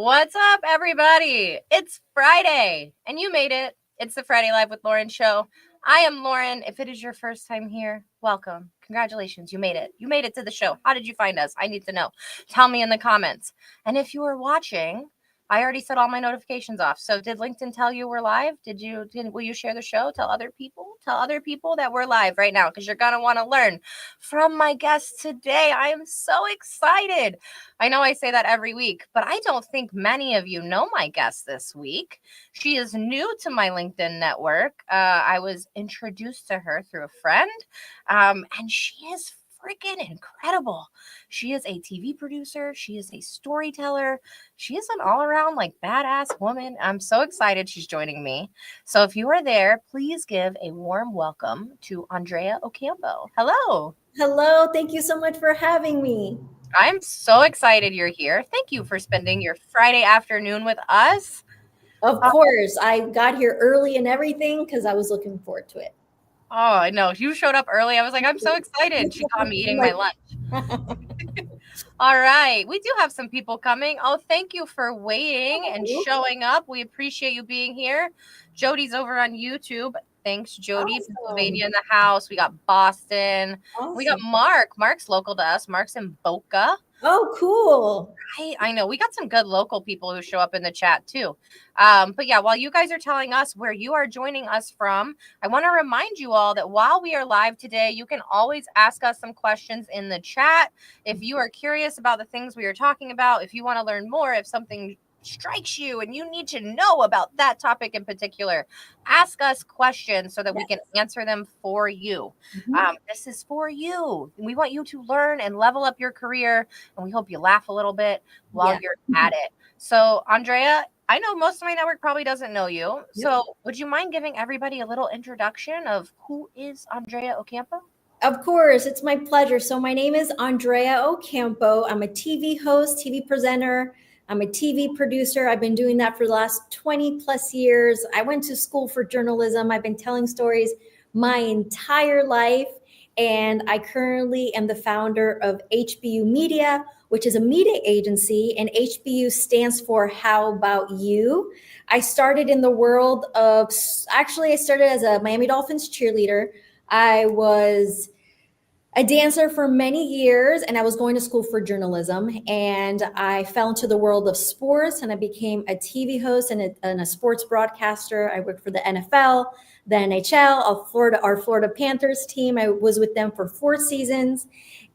What's up, everybody? It's Friday, and you made it. It's the Friday Live with Lauren show. I am Lauren. If it is your first time here, welcome. Congratulations, you made it. You made it to the show. How did you find us? I need to know. Tell me in the comments. And if you are watching, I already set all my notifications off. So did LinkedIn tell you we're live? Will you share the show? Tell other people that we're live right now, because you're going to want to learn from my guest today. I am so excited. I know I say that every week, but I don't think many of you know my guest this week. She is new to my LinkedIn network. I was introduced to her through a friend, and she is freaking incredible. She is a TV producer. She is a storyteller. She is an all-around badass woman. I'm so excited she's joining me. So if you are there, please give a warm welcome to Andrea Ocampo. Hello. Hello. Thank you so much for having me. I'm so excited you're here. Thank you for spending your Friday afternoon with us. Of course. I got here early and everything because I was looking forward to it. Oh, I know. You showed up early. I was like, I'm so excited. She caught me eating my lunch. All right. We do have some people coming. Oh, thank you for waiting and showing up. We appreciate you being here. Jody's over on YouTube. Thanks, Jody. Awesome. Pennsylvania in the house. We got Boston. Awesome. We got Mark. Mark's local to us. Mark's in Boca. Oh, cool. I know. We got some good local people who show up in the chat too. But yeah, while you guys are telling us where you are joining us from, I want to remind you all that while we are live today, you can always ask us some questions in the chat. If you are curious about the things we are talking about, if you want to learn more, if something strikes you and you need to know about that topic in particular, ask us questions so that we can answer them for you. This is for you. We want you to learn and level up your career, and we hope you laugh a little bit while you're at it. So Andrea, I know most of my network probably doesn't know you. So would you mind giving everybody a little introduction of who is Andrea Ocampo? Of course, it's my pleasure. So my name is Andrea Ocampo. I'm a TV host, TV presenter. I'm a TV producer. I've been doing that for the last 20 plus years. I went to school for journalism. I've been telling stories my entire life. And I currently am the founder of HBU Media, which is a media agency. And HBU stands for How About You? I started in the world of, I started as a Miami Dolphins cheerleader. I was a dancer for many years, and I was going to school for journalism, and I fell into the world of sports, and I became a TV host and a sports broadcaster. I worked for the NFL, the NHL, our Florida Panthers team. I was with them for 4 seasons,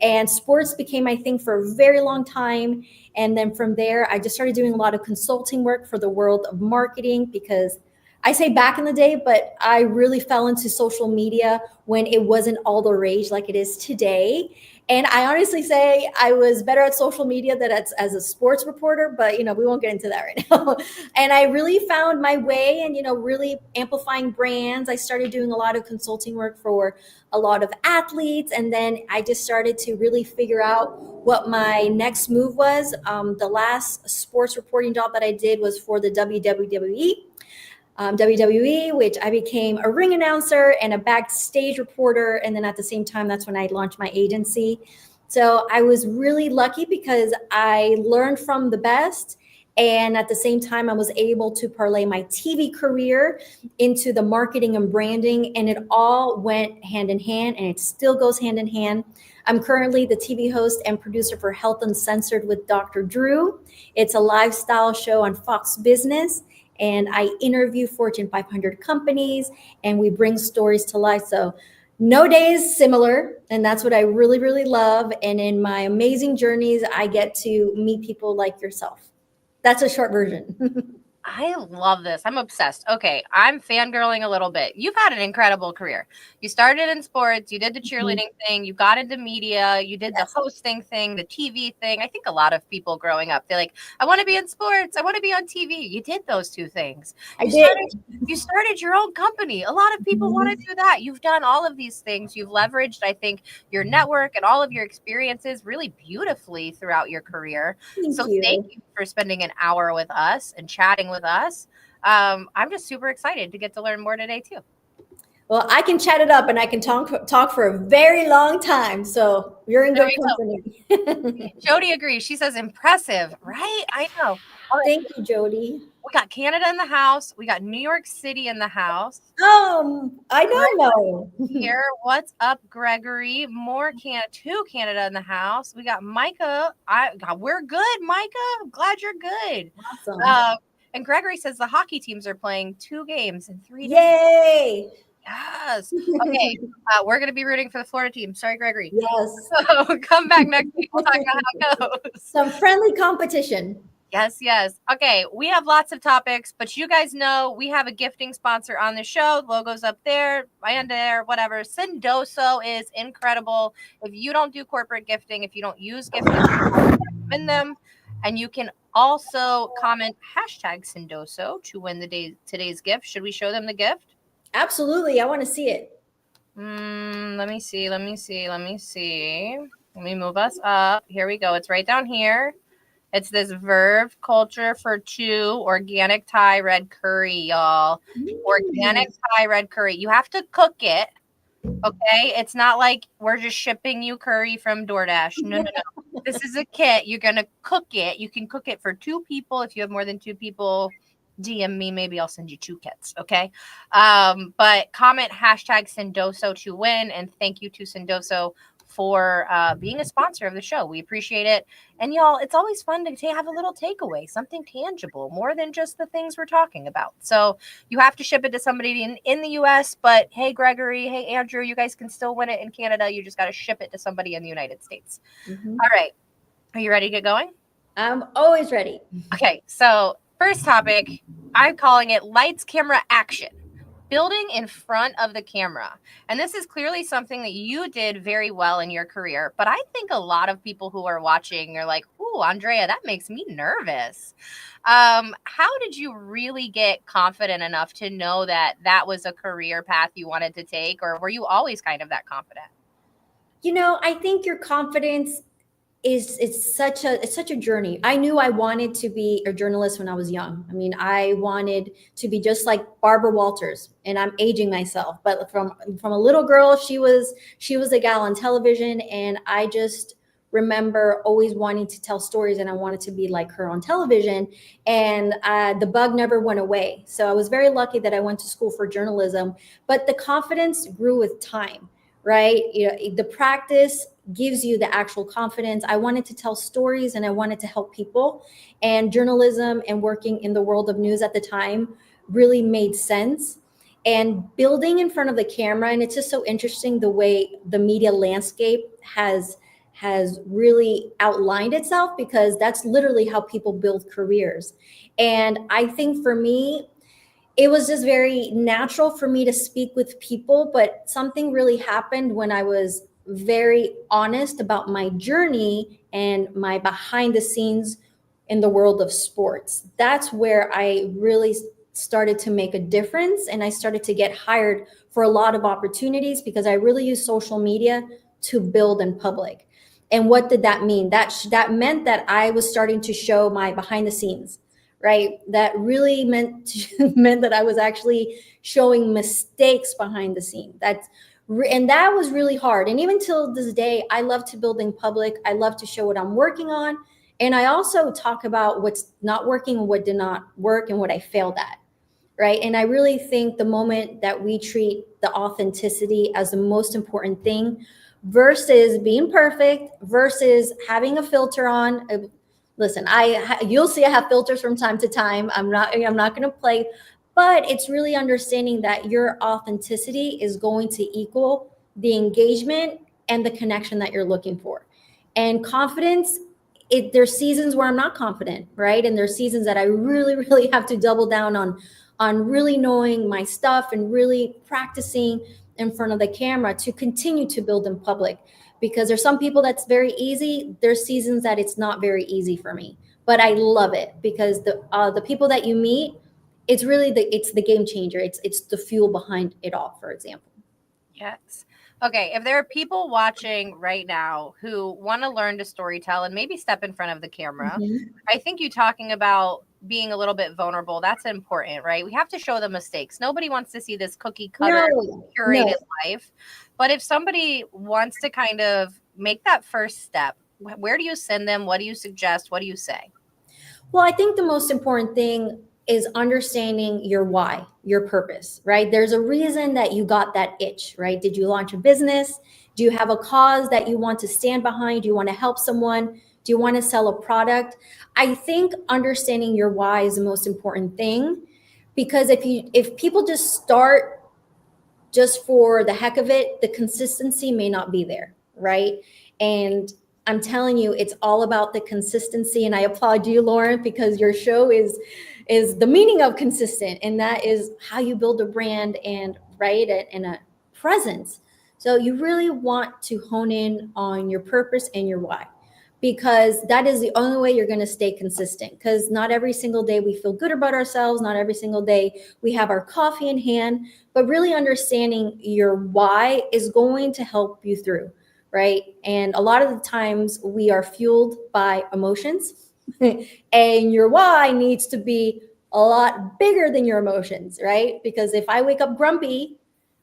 and sports became my thing for a very long time. And then from there, I just started doing a lot of consulting work for the world of marketing, because I say back in the day, but I really fell into social media when it wasn't all the rage like it is today. And I honestly say I was better at social media than as a sports reporter, but we won't get into that right now. And I really found my way and, really amplifying brands. I started doing a lot of consulting work for a lot of athletes. And then I just started to really figure out what my next move was. The last sports reporting job that I did was for the WWE, which I became a ring announcer and a backstage reporter. And then at the same time, that's when I launched my agency. So I was really lucky because I learned from the best. And at the same time, I was able to parlay my TV career into the marketing and branding. And it all went hand in hand, and it still goes hand in hand. I'm currently the TV host and producer for Health Uncensored with Dr. Drew. It's a lifestyle show on Fox Business. And I interview Fortune 500 companies, and we bring stories to life. So no day is similar, and that's what I really, really love. And in my amazing journeys, I get to meet people like yourself. That's a short version. I love this. I'm obsessed. Okay, I'm fangirling a little bit. You've had an incredible career. You started in sports. You did the cheerleading thing. You got into media. You did the hosting thing, the TV thing. I think a lot of people growing up, they're like, I want to be in sports. I want to be on TV. You did those 2 things. You started your own company. A lot of people want to do that. You've done all of these things. You've leveraged, I think, your network and all of your experiences really beautifully throughout your career. Thank you for spending an hour with us and chatting with us. I'm just super excited to get to learn more today too. Well, I can chat it up and I can talk for a very long time. So you're in good company. Jody agrees. She says impressive, right? I know. Thank you, Jody. We got Canada in the house. We got New York City in the house. I don't Gregory know. here. What's up, Gregory? Two Canada in the house. We got Micah. God, we're good, Micah. I'm glad you're good. Awesome. And Gregory says the hockey teams are playing 2 games in 3 days. Yay. Yes. Okay. We're going to be rooting for the Florida team. Sorry, Gregory. Yes. So come back next week. We'll talk about how it goes. Some friendly competition. Yes, yes. Okay, we have lots of topics, but you guys know we have a gifting sponsor on the show. Logo's up there, and there, whatever. Sendoso is incredible. If you don't do corporate gifting, if you don't use gifting, win them. And you can also comment hashtag Sendoso to win today's gift. Should we show them the gift? Absolutely. I want to see it. Let me see. Let me move us up. Here we go. It's right down here. It's this Verve Culture for 2 organic Thai red curry, y'all. Organic Thai red curry. You have to cook it. Okay. It's not like we're just shipping you curry from DoorDash. No. This is a kit. You're going to cook it. You can cook it for 2 people. If you have more than 2 people, DM me. Maybe I'll send you 2 kits. Okay. But comment hashtag Sendoso to win. And thank you to Sendoso for being a sponsor of the show. We appreciate it. And y'all, it's always fun to have a little takeaway, something tangible, more than just the things we're talking about. So you have to ship it to somebody in the US, but hey, Gregory, hey, Andrew, you guys can still win it in Canada. You just got to ship it to somebody in the United States. Mm-hmm. All right. Are you ready to get going? I'm always ready. Okay. So first topic, I'm calling it lights, camera, action. Building in front of the camera. And this is clearly something that you did very well in your career. But I think a lot of people who are watching are like, ooh, Andrea, that makes me nervous. How did you really get confident enough to know that that was a career path you wanted to take? Or were you always kind of that confident? I think your confidence it's such a journey. I knew I wanted to be a journalist when I was young. I mean, I wanted to be just like Barbara Walters, and I'm aging myself. But from a little girl, she was a gal on television, and I just remember always wanting to tell stories, and I wanted to be like her on television. And the bug never went away. So I was very lucky that I went to school for journalism. But the confidence grew with time, right? The practice gives you the actual confidence. I wanted to tell stories and I wanted to help people. And journalism and working in the world of news at the time really made sense. And building in front of the camera, and it's just so interesting the way the media landscape has really outlined itself, because that's literally how people build careers. And I think for me, it was just very natural for me to speak with people, but something really happened when I was very honest about my journey and my behind the scenes in the world of sports. That's where I really started to make a difference, and I started to get hired for a lot of opportunities because I really use social media to build in public. And what did that mean? That meant that I was starting to show my behind the scenes, right? That really meant that I was actually showing mistakes behind the scene. And that was really hard. And even till this day, I love to build in public. I love to show what I'm working on. And I also talk about what's not working and what did not work and what I failed at, right? And I really think the moment that we treat the authenticity as the most important thing versus being perfect, versus having a filter on. Listen, you'll see I have filters from time to time. I'm not going to play, but it's really understanding that your authenticity is going to equal the engagement and the connection that you're looking for. And confidence, there's seasons where I'm not confident, right? And there's seasons that I really, really have to double down on really knowing my stuff and really practicing in front of the camera to continue to build in public. Because there's some people that's very easy. There's seasons that it's not very easy for me, but I love it because the people that you meet, it's really the game changer. It's the fuel behind it all, for example. Yes. Okay, if there are people watching right now who want to learn to storytell and maybe step in front of the camera, I think you talking about being a little bit vulnerable, that's important, right? We have to show the mistakes. Nobody wants to see this cookie cutter curated life. But if somebody wants to kind of make that first step, where do you send them? What do you suggest? What do you say? Well, I think the most important thing is understanding your why, your purpose, right? There's a reason that you got that itch, right? Did you launch a business? Do you have a cause that you want to stand behind? Do you want to help someone? Do you want to sell a product? I think understanding your why is the most important thing, because if people just start just for the heck of it, the consistency may not be there, right? And I'm telling you, it's all about the consistency. And I applaud you, Lauren, because your show is the meaning of consistent, and that is how you build a brand and right and a presence. So you really want to hone in on your purpose and your why, because that is the only way you're going to stay consistent. Because not every single day we feel good about ourselves, not every single day we have our coffee in hand, but really understanding your why is going to help you through, right? And a lot of the times we are fueled by emotions, and your why needs to be a lot bigger than your emotions, right? Because if I wake up grumpy,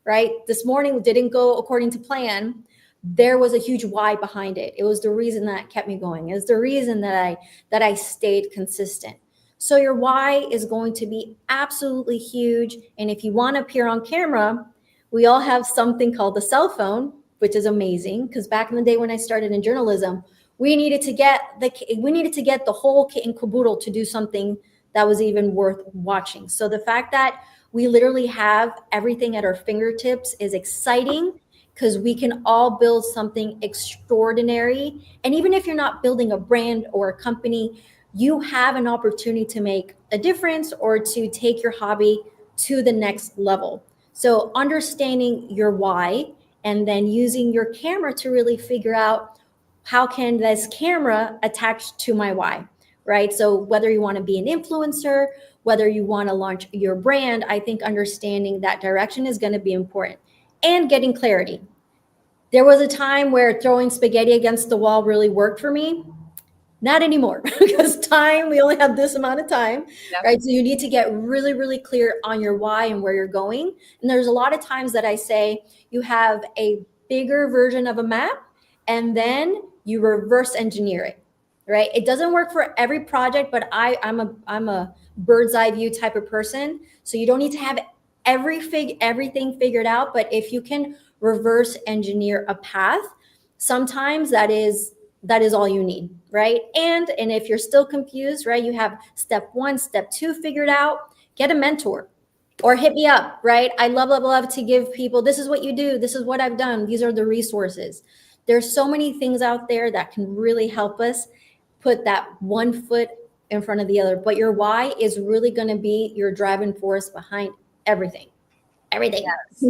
right, this morning didn't go according to plan, there was a huge why behind it. It was the reason that kept me going. It was the reason that I stayed consistent. So your why is going to be absolutely huge. And if you want to appear on camera, we all have something called the cell phone, which is amazing, because back in the day when I started in journalism, we needed to get the whole kit and caboodle to do something that was even worth watching. So the fact that we literally have everything at our fingertips is exciting, because we can all build something extraordinary. And even if you're not building a brand or a company, you have an opportunity to make a difference or to take your hobby to the next level. So understanding your why, and then using your camera to really figure out, how can this camera attach to my why, right? So whether you want to be an influencer, whether you want to launch your brand, I think understanding that direction is going to be important, and getting clarity. There was a time where throwing spaghetti against the wall really worked for me. Not anymore, because time, we only have this amount of time, Yep. right? So you need to get really, really clear on your why and where you're going. And there's a lot of times that I say you have a bigger version of a map, and then you reverse engineer it, right? It doesn't work for every project, but I'm a bird's eye view type of person. So you don't need to have everything figured out, but if you can reverse engineer a path, sometimes that is all you need, right? And if you're still confused, right, you have step 1, step 2 figured out, get a mentor or hit me up, right? I love to give people, this is what you do, this is what I've done, these are the resources. There's so many things out there that can really help us put that one foot in front of the other. But your why is really going to be your driving force behind everything. Yes.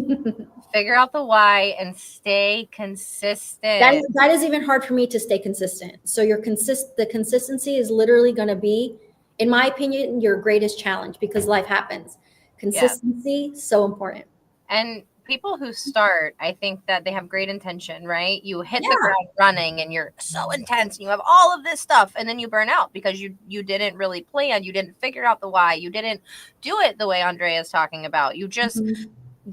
Figure out the why and stay consistent. That is even hard for me to stay consistent. So the consistency is literally going to be, in my opinion, your greatest challenge, because life happens. Consistency, so important. And people who start, I think that they have great intention, right? You hit the Yeah. ground running and you're so intense and you have all of this stuff, and then you burn out because you didn't really plan, you didn't figure out the why, you didn't do it the way Andrea is talking about. You just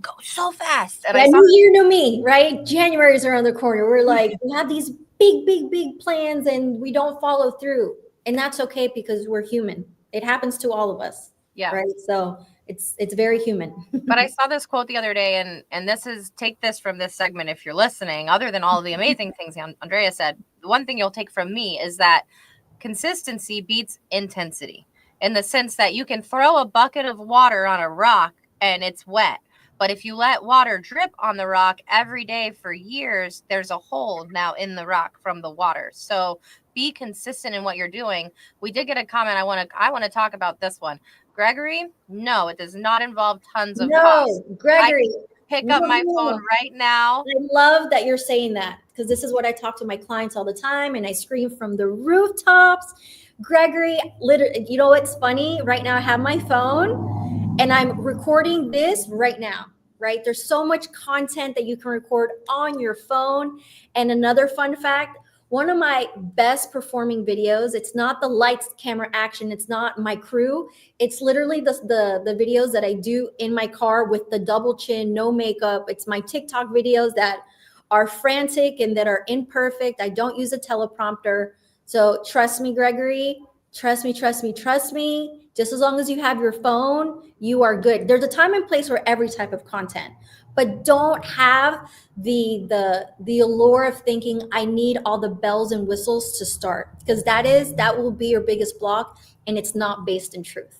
go so fast. And Yeah, I saw new year, new me, right? January is around the corner. We're like, we have these big plans and we don't follow through. And that's okay, because we're human. It happens to all of us. Yeah. Right. So it's very human. But I saw this quote the other day, and this is, take this from this segment if you're listening, other than all of the amazing things Andrea said, the one thing you'll take from me is that consistency beats intensity, in the sense that you can throw a bucket of water on a rock and it's wet. But if you let water drip on the rock every day for years, there's a hole now in the rock from the water. So be consistent in what you're doing. We did get a comment. I want to talk about this one. Gregory, no, it does not involve tons of costs. Gregory, Pick up my phone right now. I love that you're saying that, because this is what I talk to my clients all the time, and I scream from the rooftops. Gregory, literally, you know what's funny? Right now I have my phone and I'm recording this right now, right? There's so much content that you can record on your phone. And another fun fact, one of my best performing videos, it's not the lights, camera, action, it's not my crew. It's literally the videos that I do in my car with the double chin, no makeup. It's my TikTok videos that are frantic and that are imperfect. I don't use a teleprompter. So trust me, Gregory, Trust me, trust me, trust me. Just as long as you have your phone, you are good. There's a time and place for every type of content, but don't have the allure of thinking I need all the bells and whistles to start, because that will be your biggest block, and it's not based in truth.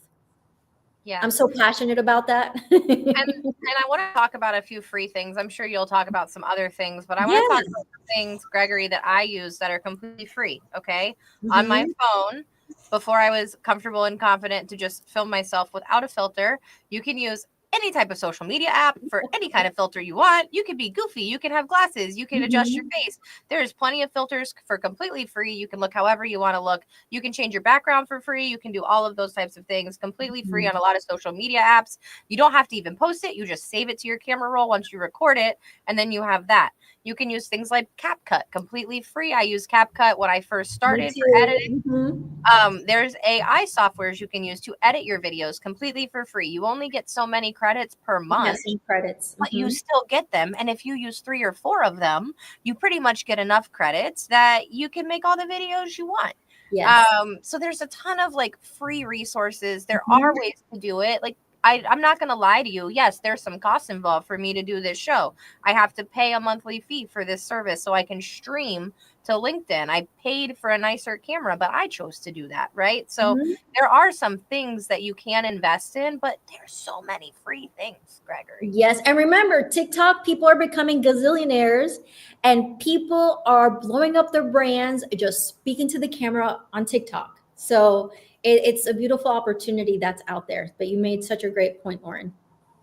I'm Yes. so passionate about that. And I want to talk about a few free things. I'm sure you'll talk about some other things, but I want to talk Yes. about the things, Gregory, that I use that are completely free. Okay. On my Mhm. phone, before I was comfortable and confident to just film myself without a filter, you can use any type of social media app for any kind of filter you want. You can be goofy, you can have glasses, you can adjust your Mhm. face. There's plenty of filters for completely free. You can look however you want to look. You can change your background for free. You can do all of those types of things completely free on a lot of social media apps. You don't have to even post it. You just save it to your camera roll once you record it, and then you have that. You can use things like CapCut completely free. I used CapCut when I first Me started for too. editing. Mhm. There's AI softwares you can use to edit your videos completely for free. You only get so many credits per Yes, month, some credits. but you Mhm. still get them. And if you use 3 or 4 of them, you pretty much get enough credits that you can make all the videos you want. Yes. So there's a ton of like free resources. There are Mhm. ways to do it. Like I'm not gonna lie to you. Yes, there's some costs involved for me to do this show. I have to pay a monthly fee for this service so I can stream to LinkedIn. I paid for a nicer camera, but I chose to do that, right? So Mhm. there are some things that you can invest in, but there's so many free things, Gregory. Yes, and remember, TikTok, people are becoming gazillionaires, and people are blowing up their brands just speaking to the camera on TikTok. So it's a beautiful opportunity that's out there. But you made such a great point, Lauren.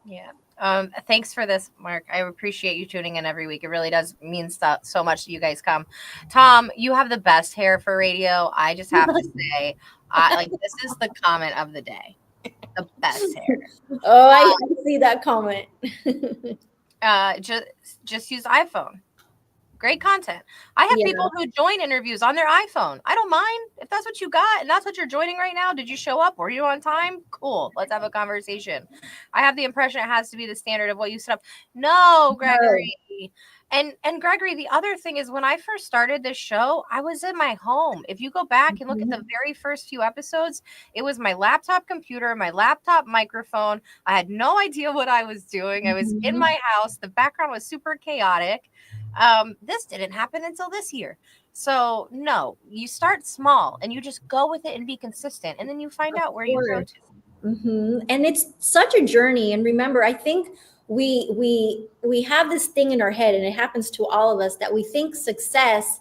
Yeah. Thanks for this, Mark. I appreciate you tuning in every week. It really does mean so much that you guys come. Tom, you have the best hair for radio. I just have to say, this is the comment of the day. The best hair. Oh, I see that comment. Just use iPhone. Great content. I have Yeah. people who join interviews on their iPhone. I don't mind if that's what you got and that's what you're joining right now. Did you show up? Were you on time? Cool. Let's have a conversation. I have the impression it has to be the standard of what you set up. No, No. Gregory. And Gregory, the other thing is when I first started this show, I was in my home. If you go back and look at the Mhm. very first few episodes, it was my laptop computer, my laptop microphone. I had no idea what I was doing. I was in Mhm. my house. The background was super chaotic. This didn't happen until this year. So no, you start small and you just go with it and be consistent, and then you find Of out where you go course. to. And it's such a journey. And remember, I think we have this thing in our head, and it happens to all of us, that we think success,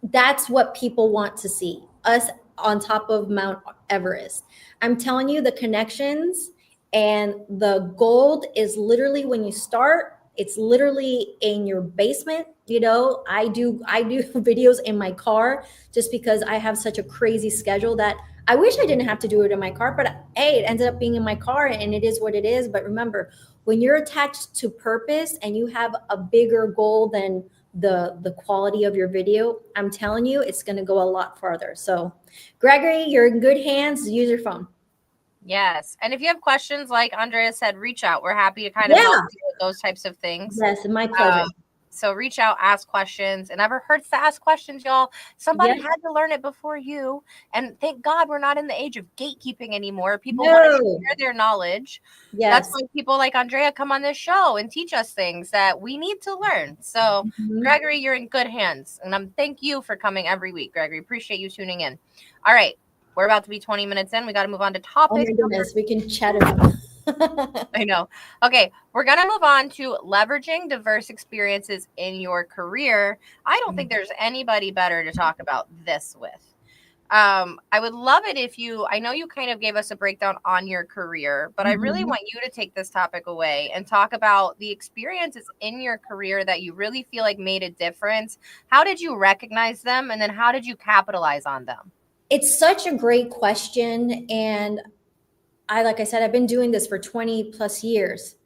that's what people want to see us on top of Mount Everest. I'm telling you, the connections and the gold is literally when you start. It's literally in your basement. I do videos in my car, just because I have such a crazy schedule that I wish I didn't have to do it in my car, but hey, it ended up being in my car, and it is what it is. But remember, when you're attached to purpose and you have a bigger goal than the quality of your video, I'm telling you, it's going to go a lot farther. So Gregory, you're in good hands. Use your phone. Yes, and if you have questions, like Andrea said, reach out. We're happy to kind of help Yeah. you with those types of things. Yes, my Um, pleasure. so reach out, ask questions. It never hurts to ask questions, y'all. Somebody Yes. had to learn it before you. And thank God we're not in the age of gatekeeping anymore. People want to No. share their knowledge. That's Yes. why people like Andrea come on this show and teach us things that we need to learn. So, Mhm. Gregory, you're in good hands. And thank you for coming every week, Gregory. Appreciate you tuning in. All right. We're about to be 20 minutes in. We got to move on to Oh topic my number. goodness, we can chat about. I know. Okay, we're going to move on to leveraging diverse experiences in your career. I don't think there's anybody better to talk about this with. I would love it if I know you kind of gave us a breakdown on your career, but I really Mhm. want you to take this topic away and talk about the experiences in your career that you really feel like made a difference. How did you recognize them? And then how did you capitalize on them? It's such a great question. And like I said, I've been doing this for 20 plus years.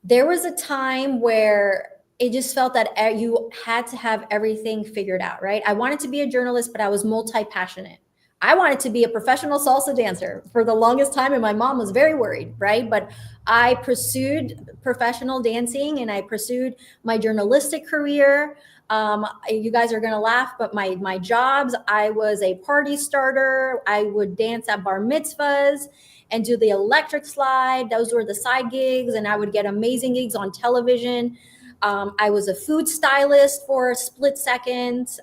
There was a time where it just felt that you had to have everything figured out, right? I wanted to be a journalist, but I was multi-passionate. I wanted to be a professional salsa dancer for the longest time, and my mom was very worried, right? But I pursued professional dancing, and I pursued my journalistic career. You guys are gonna laugh, but my jobs, I was a party starter. I would dance at bar mitzvahs and do the electric slide. Those were the side gigs, and I would get amazing gigs on television. I was a food stylist for a split second.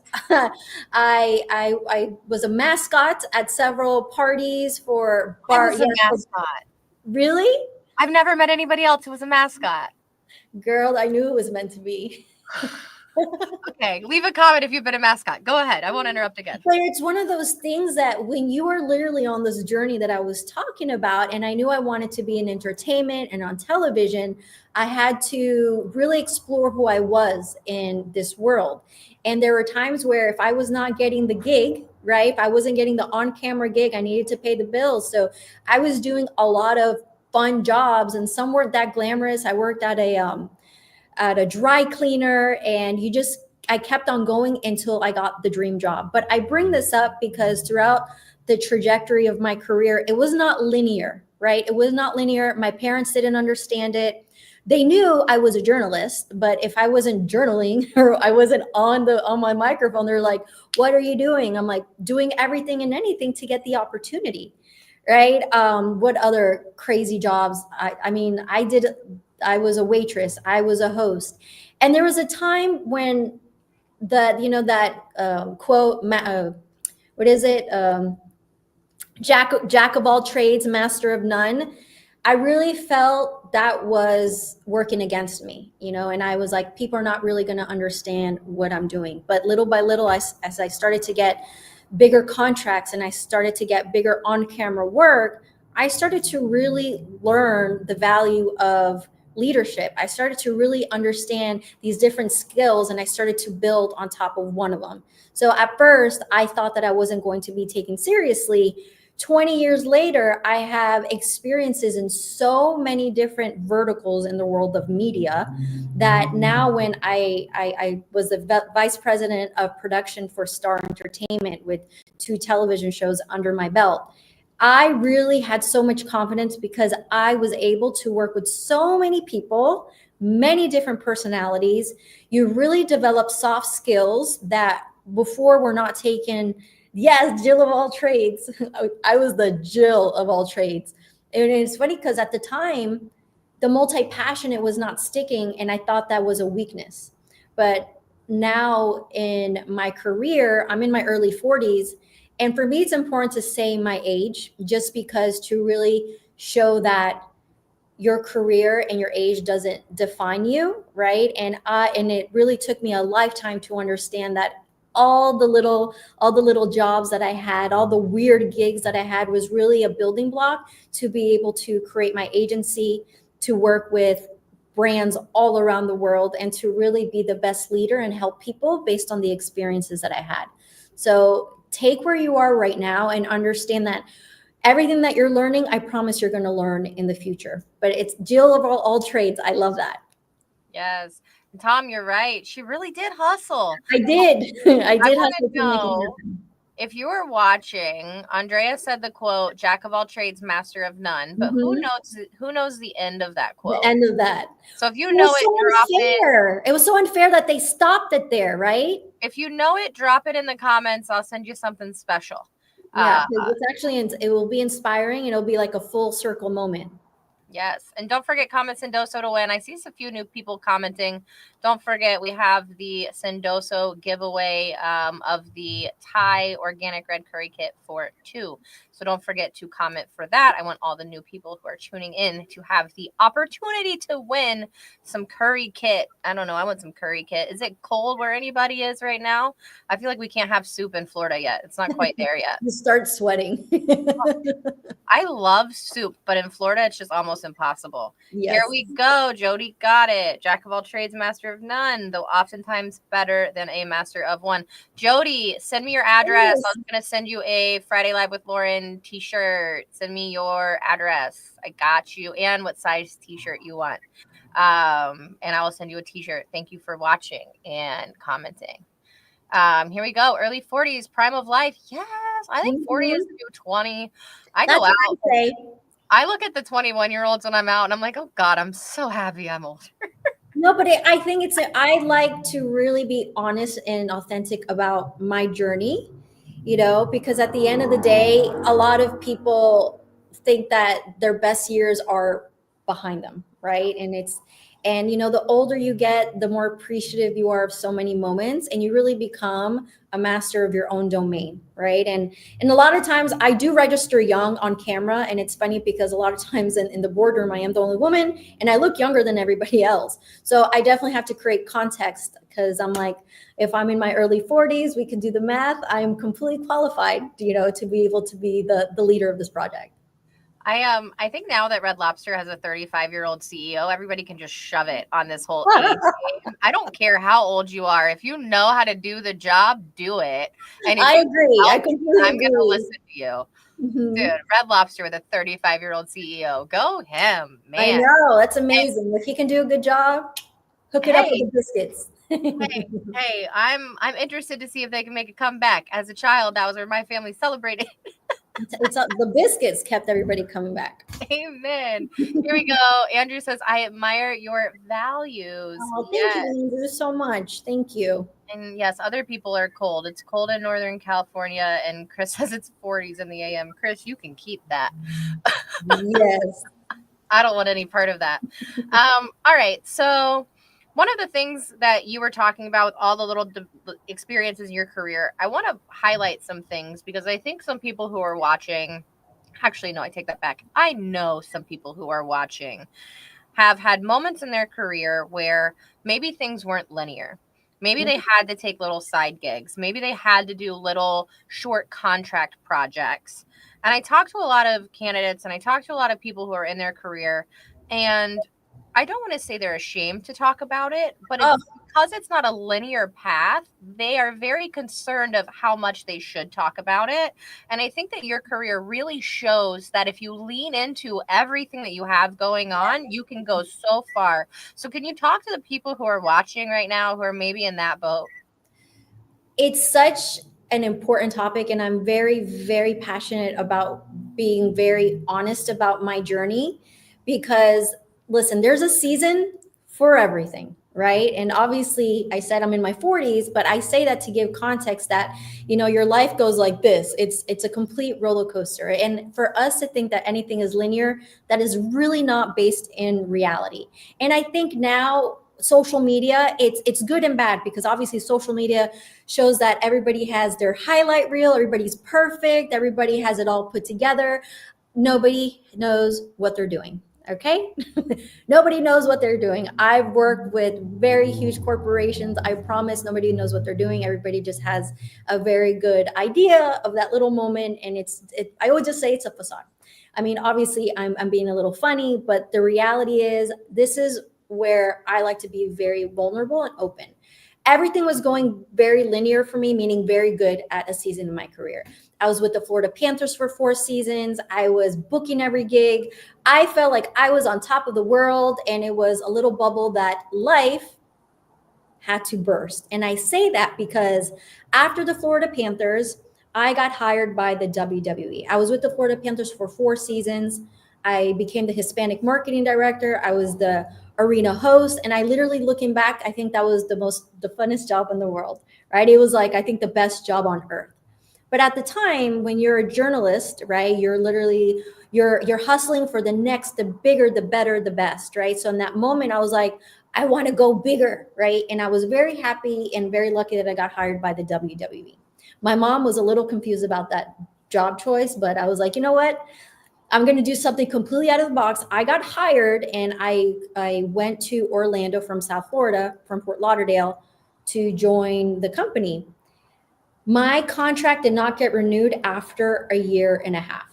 I was a mascot at several parties for I bar. was a Yeah, mascot. really, I've never met anybody else who was a mascot. girl, I knew it was meant to be. Okay, leave a comment if you've been a mascot. Go ahead. I won't interrupt again. But it's one of those things that when you are literally on this journey that I was talking about, and I knew I wanted to be in entertainment and on television, I had to really explore who I was in this world. And there were times where if I was not getting the gig, right, if I wasn't getting the on camera gig, I needed to pay the bills. So I was doing a lot of fun jobs, and some weren't that glamorous. I worked at a dry cleaner, and I kept on going until I got the dream job. But I bring this up because throughout the trajectory of my career, it was not linear, right? It was not linear. My parents didn't understand it. They knew I was a journalist, but if I wasn't journaling or I wasn't on my microphone, they're like, "What are you doing?" I'm like, "Doing everything and anything to get the opportunity." Right? What other crazy jobs? I mean, I was a waitress. I was a host. And there was a time when that quote, what is it? Jack of all trades, master of none. I really felt that was working against me, and I was like, people are not really going to understand what I'm doing. But little by little, as I started to get bigger contracts and I started to get bigger on-camera work, I started to really learn the value of leadership. I started to really understand these different skills, and I started to build on top of one of them. So at first, I thought that I wasn't going to be taken seriously. 20 years later, I have experiences in so many different verticals in the world of media that now when I was the vice president of production for Star Entertainment with 2 television shows under my belt, I really had so much confidence because I was able to work with so many people, many different personalities. You really develop soft skills that before were not taken. Yes, Jill of all trades. I was the Jill of all trades. And it's funny because at the time, the multi-passionate was not sticking, and I thought that was a weakness. But now in my career, I'm in my early 40s. And for me, it's important to say my age just because to really show that your career and your age doesn't define you, right? And it really took me a lifetime to understand that all the little jobs that I had, all the weird gigs that I had was really a building block to be able to create my agency, to work with brands all around the world, and to really be the best leader and help people based on the experiences that I had. So take where you are right now and understand that everything that you're learning, I promise you're going to learn in the future. But it's Jill of all trades. I love that. Yes. And Tom, you're right. She really did hustle. I did. I did want hustle to to make it know happen. if you were watching. Andrea said the quote, "Jack of all trades, master of none." But Mhm. who knows the end of that quote? The end of that. So if you It know was it, so drop it. unfair. It was so unfair that they stopped it there, right? If you know it, drop it in the comments. I'll send you something special. Yeah, because it's actually it will be inspiring, and it'll be like a full circle moment. Yes. And don't forget, comment Sendoso to win. I see a few new people commenting. Don't forget, we have the Sendoso giveaway of the Thai organic red curry kit for 2. So don't forget to comment for that. I want all the new people who are tuning in to have the opportunity to win some curry kit. I don't know. I want some curry kit. Is it cold where anybody is right now? I feel like we can't have soup in Florida yet. It's not quite there yet. You start sweating. I love soup, but in Florida, it's just almost impossible. Yes. Here we go. Jody got it. Jack of all trades, master of none, though oftentimes better than a master of one. Jody, send me your address. Yes. I'm going to send you a Friday Live with Lauren t-shirt. Send me your address. I got you. And what size t-shirt you want. And I will send you a t-shirt. Thank you for watching and commenting. Here we go. Early 40s, prime of life. Yes. I think 40 is the new 20. I That's go what out. I say. I look at the 21-year-olds when I'm out and I'm like, oh God, I'm so happy I'm older. No, but I think I like to really be honest and authentic about my journey, because at the end of the day, a lot of people think that their best years are behind them, right? And the older you get, the more appreciative you are of so many moments, and you really become a master of your own domain, right? And a lot of times I do register young on camera, and it's funny because a lot of times in the boardroom, I am the only woman and I look younger than everybody else. So I definitely have to create context, because I'm like, if I'm in my early 40s, we can do the math. I'm completely qualified, to be able to be the leader of this project. I think now that Red Lobster has a 35-year-old CEO, everybody can just shove it on this whole age game. I don't care how old you are. If you know how to do the job, do it. And if I you agree. I help, completely I'm agree. gonna listen to you. Mhm. Dude, Red Lobster with a 35-year-old CEO. Go him, I man. know, that's amazing. If he can do a good job, hook it up with Hey, the biscuits. hey, I'm interested to see if they can make a comeback. As a child, that was where my family celebrated. It's the biscuits kept everybody coming back. Amen. Here we go. Andrew says, I admire your values. Oh, thank you, Yes. Andrew, so much. Thank you. And yes, other people are cold. It's cold in Northern California, and Chris says it's 40s in the AM. Chris, you can keep that. Yes. I don't want any part of that. All right. So, one of the things that you were talking about with all the little experiences in your career, I want to highlight some things because I think some people who are watching, actually, no, I take that back. I know some people who are watching have had moments in their career where maybe things weren't linear. Maybe they had to take little side gigs. Maybe they had to do little short contract projects. And I talked to a lot of candidates and I talked to a lot of people who are in their career. And I don't want to say they're ashamed to talk about it, but it's Oh, because it's not a linear path. They are very concerned of how much they should talk about it. And I think that your career really shows that if you lean into everything that you have going on, you can go so far. So, can you talk to the people who are watching right now who are maybe in that boat? it's such an important topic, and I'm very, very passionate about being very honest about my journey, because listen, there's a season for everything, right? And obviously I said I'm in my 40s, but I say that to give context that your life goes like this. It's a complete roller coaster, and for us to think that anything is linear, that is really not based in reality. And I think now social media, it's good and bad, because obviously social media shows that everybody has their highlight reel, everybody's perfect, everybody has it all put together. Nobody knows what they're doing. Okay. Nobody knows what they're doing. I've worked with very huge corporations. I promise nobody knows what they're doing. Everybody just has a very good idea of that little moment. And I always just say it's a facade. I mean, obviously I'm being a little funny, but the reality is this is where I like to be very vulnerable and open. Everything was going very linear for me, meaning very good at a season in my career. I was with the Florida Panthers for 4 seasons. I was booking every gig. I felt like I was on top of the world, and it was a little bubble that life had to burst. And I say that because after the Florida Panthers, I got hired by the WWE. I was with the Florida Panthers for 4 seasons. I became the Hispanic marketing director. I was the arena host. And I literally, looking back, I think that was the funnest job in the world, right? It was like, I think, the best job on earth. But at the time, when you're a journalist, right, you're literally you're hustling for the next, the bigger, the better, the best, right? So in that moment, I was like, I want to go bigger, right? And I was very happy and very lucky that I got hired by the WWE. My mom was a little confused about that job choice, but I was like, you know what? I'm going to do something completely out of the box. I got hired, and I went to Orlando from South Florida, from Fort Lauderdale, to join the company. My contract did not get renewed after a year and a half.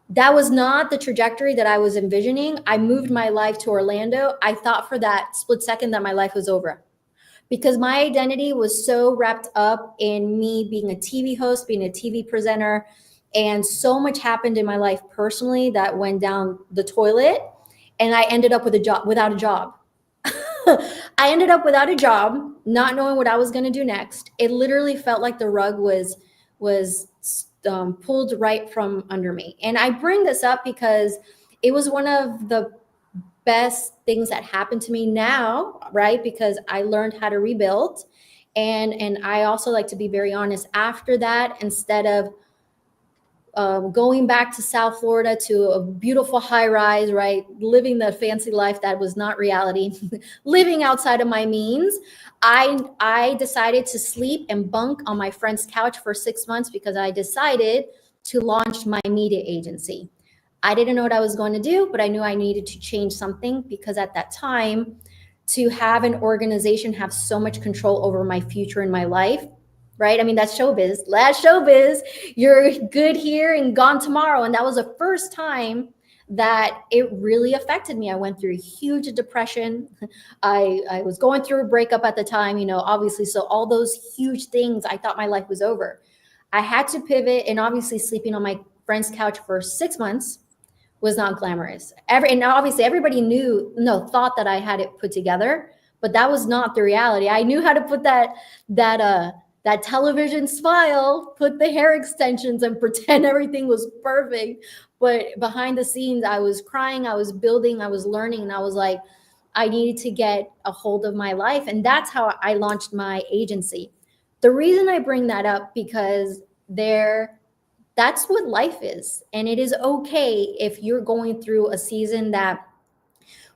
That was not the trajectory that I was envisioning. I moved my life to Orlando. I thought for that split second that my life was over, because my identity was so wrapped up in me being a TV host, being a TV presenter, and so much happened in my life personally that went down the toilet, and I ended up with a job without a job. I ended up without a job, not knowing what I was going to do next. It literally felt like the rug was pulled right from under me. And I bring this up because it was one of the best things that happened to me now, right? Because I learned how to rebuild. And I also like to be very honest after that, instead of going back to South Florida to a beautiful high rise, right? Living the fancy life that was not reality, living outside of my means. I decided to sleep and bunk on my friend's couch for 6 months because I decided to launch my media agency. I didn't know what I was going to do, but I knew I needed to change something because at that time, to have an organization have so much control over my future and my life, right? I mean, that's showbiz. That's showbiz. You're good here and gone tomorrow. And that was the first time that it really affected me. I went through a huge depression. I was going through a breakup at the time, obviously. So all those huge things, I thought my life was over. I had to pivot, and obviously sleeping on my friend's couch for 6 months was not glamorous. And obviously everybody thought that I had it put together, but that was not the reality. I knew how to put that television smile, put the hair extensions, and pretend everything was perfect. But behind the scenes, I was crying, I was building, I was learning, and I was like, I needed to get a hold of my life. And that's how I launched my agency. The reason I bring that up, because that's what life is. And it is okay if you're going through a season that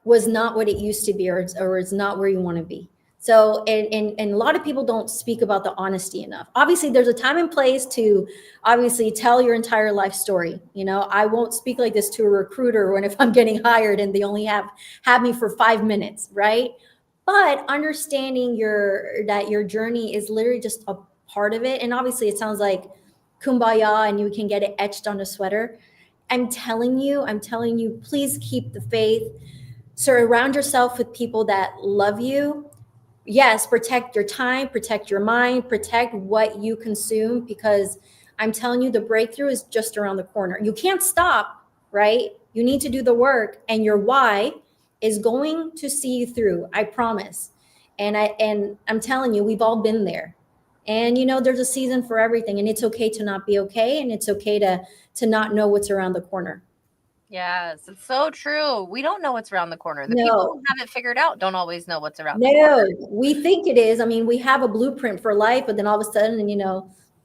was not what it used to be, or it's not where you want to be. So, and a lot of people don't speak about the honesty enough. Obviously, there's a time and place to obviously tell your entire life story. I won't speak like this to a recruiter when if I'm getting hired and they only have me for 5 minutes, right? But understanding that your journey is literally just a part of it. And obviously, it sounds like kumbaya and you can get it etched on a sweater. I'm telling you, please keep the faith. Surround yourself with people that love you. Yes, protect your time, protect your mind, protect what you consume, because I'm telling you, the breakthrough is just around the corner. You can't stop, right? You need to do the work, and your why is going to see you through. I promise. And I'm telling you, we've all been there. And there's a season for everything, and it's okay to not be okay, and it's okay to not know what's around the corner. Yes, it's so true. We don't know what's around the corner. The people No. who have it figured out don't always know what's around the corner. No, we think it is. I mean, we have a blueprint for life, but then all of a sudden,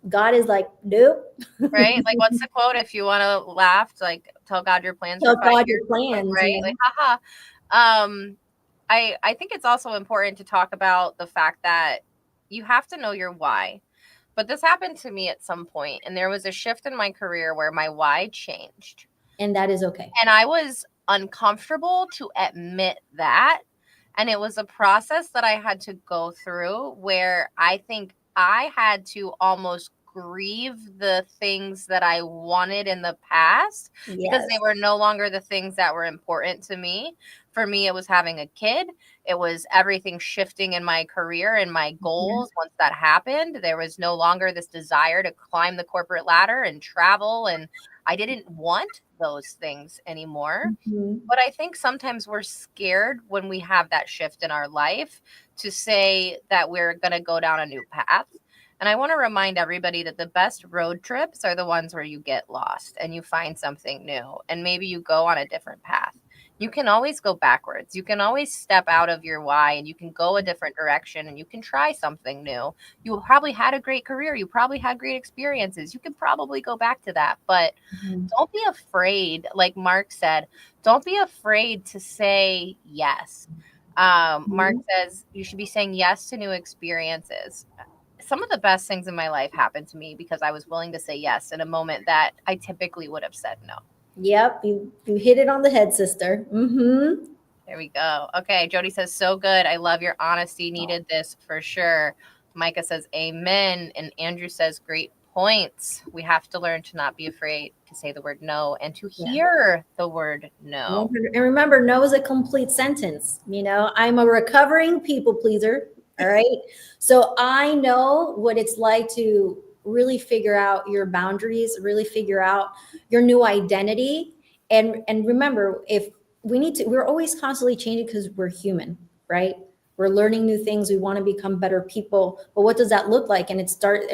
God is like, nope. Right? Like, what's the quote? If you want to laugh, like, tell God your plans Tell for 5 God years. your plans. Right? Like, haha. I think it's also important to talk about the fact that you have to know your why. But this happened to me at some point, and there was a shift in my career where my why changed. And that is okay. And I was uncomfortable to admit that. And it was a process that I had to go through where I think I had to almost grieve the things that I wanted in the past because they were no longer the things that were important to me. For me, it was having a kid. It was everything shifting in my career and my goals. Once that happened, there was no longer this desire to climb the corporate ladder and travel. And I didn't want those things anymore. But I think sometimes we're scared when we have that shift in our life to say that we're going to go down a new path. And I want to remind everybody that the best road trips are the ones where you get lost and you find something new and maybe you go on a different path. You can always go backwards. You can always step out of your why and you can go a different direction and you can try something new. You probably had a great career. You probably had great experiences. You could probably go back to that. But don't be afraid, like Mark said, don't be afraid to say yes. Mark says you should be saying yes to new experiences. Some of the best things in my life happened to me because I was willing to say yes in a moment that I typically would have said no. Yep, you hit it on the head, sister. There we go. Okay, Jody says, so good. I love your honesty. Needed this for sure. Micah says, amen. And Andrew says, great points. We have to learn to not be afraid to say the word no and to hear the word no. And remember, no is a complete sentence. I'm a recovering people pleaser. All right. So I know what it's like to really figure out your boundaries, really figure out your new identity. And remember, we're always constantly changing because we're human, right? We're learning new things. We want to become better people. But what does that look like? And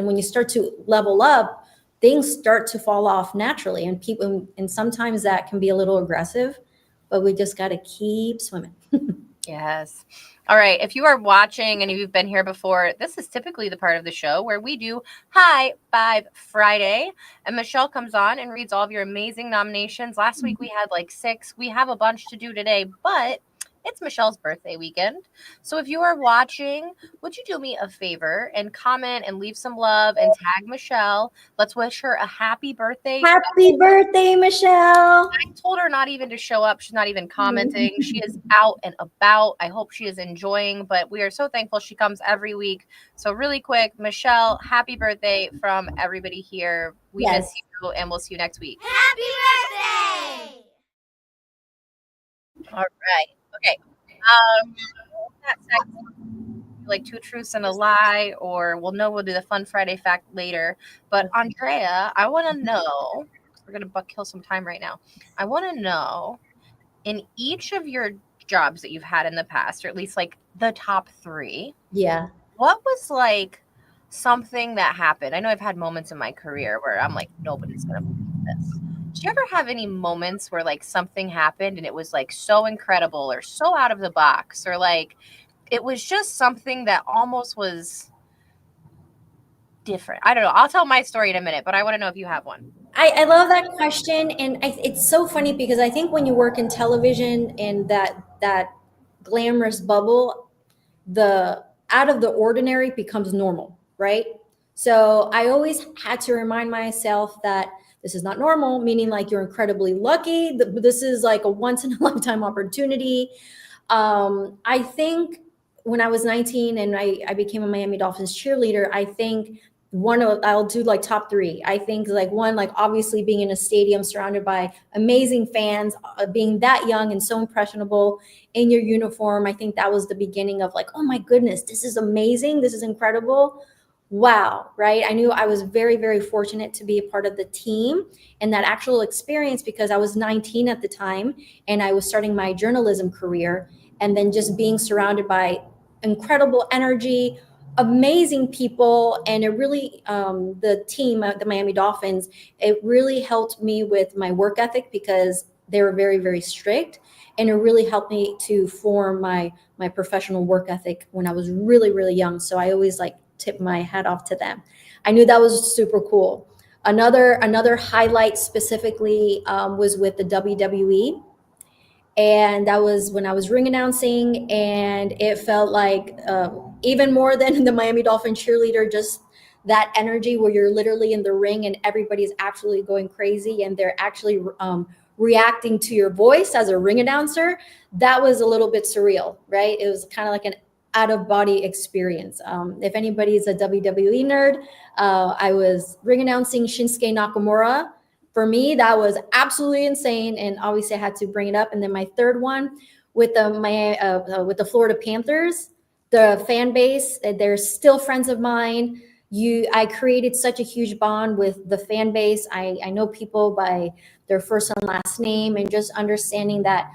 when you start to level up, things start to fall off naturally. And sometimes that can be a little aggressive. but we just got to keep swimming. Yes. All right. If you are watching and you've been here before, this is typically the part of the show where we do High Five Friday. And Michelle comes on and reads all of your amazing nominations. Last week we had like 6. We have a bunch to do today, but it's Michelle's birthday weekend. So if you are watching, would you do me a favor and comment and leave some love and tag Michelle? Let's wish her a happy birthday. Happy birthday, Michelle. I told her not even to show up. She's not even commenting. She is out and about. I hope she is enjoying, but we are so thankful she comes every week. So really quick, Michelle, happy birthday from everybody here. We Yes. miss you, and we'll see you next week. Happy birthday! All right. Okay. That segment, like 2 truths and a lie, or we'll do the fun Friday fact later. But Andrea, I want to know, we're going to kill some time right now. I want to know, in each of your jobs that you've had in the past, or at least like the top 3, Yeah. what was like something that happened? I know I've had moments in my career where I'm like, nobody's going to believe this. Did you ever have any moments where like something happened and it was like so incredible or so out of the box, or like it was just something that almost was different? I don't know. I'll tell my story in a minute, but I want to know if you have one. I love that question, and it's so funny because I think when you work in television and that glamorous bubble, the out of the ordinary becomes normal, right? So I always had to remind myself that this is not normal, meaning like you're incredibly lucky. This is like a once in a lifetime opportunity. I think when I was 19 and I became a Miami Dolphins cheerleader, I think I'll do like top 3. I think like one, like obviously being in a stadium surrounded by amazing fans, being that young and so impressionable in your uniform. I think that was the beginning of like, oh my goodness, this is amazing. This is incredible. Wow. Right. I knew I was very, very fortunate to be a part of the team and that actual experience because I was 19 at the time and I was starting my journalism career, and then just being surrounded by incredible energy, amazing people, and it really the team the Miami Dolphins, it really helped me with my work ethic because they were very, very strict, and it really helped me to form my professional work ethic when I was really, really young. So I always like tip my hat off to them. I knew that was super cool. Another highlight specifically was with the WWE, and that was when I was ring announcing, and it felt like even more than the Miami Dolphin cheerleader, just that energy where you're literally in the ring and everybody's actually going crazy and they're actually reacting to your voice as a ring announcer. That was a little bit surreal, right? It was kind of like an out of body experience. If anybody is a WWE nerd, I was ring announcing Shinsuke Nakamura. For me, that was absolutely insane, and obviously I had to bring it up. And then my third one with the Florida Panthers, the fan base, they're still friends of mine. I created such a huge bond with the fan base. I know people by their first and last name, and just understanding that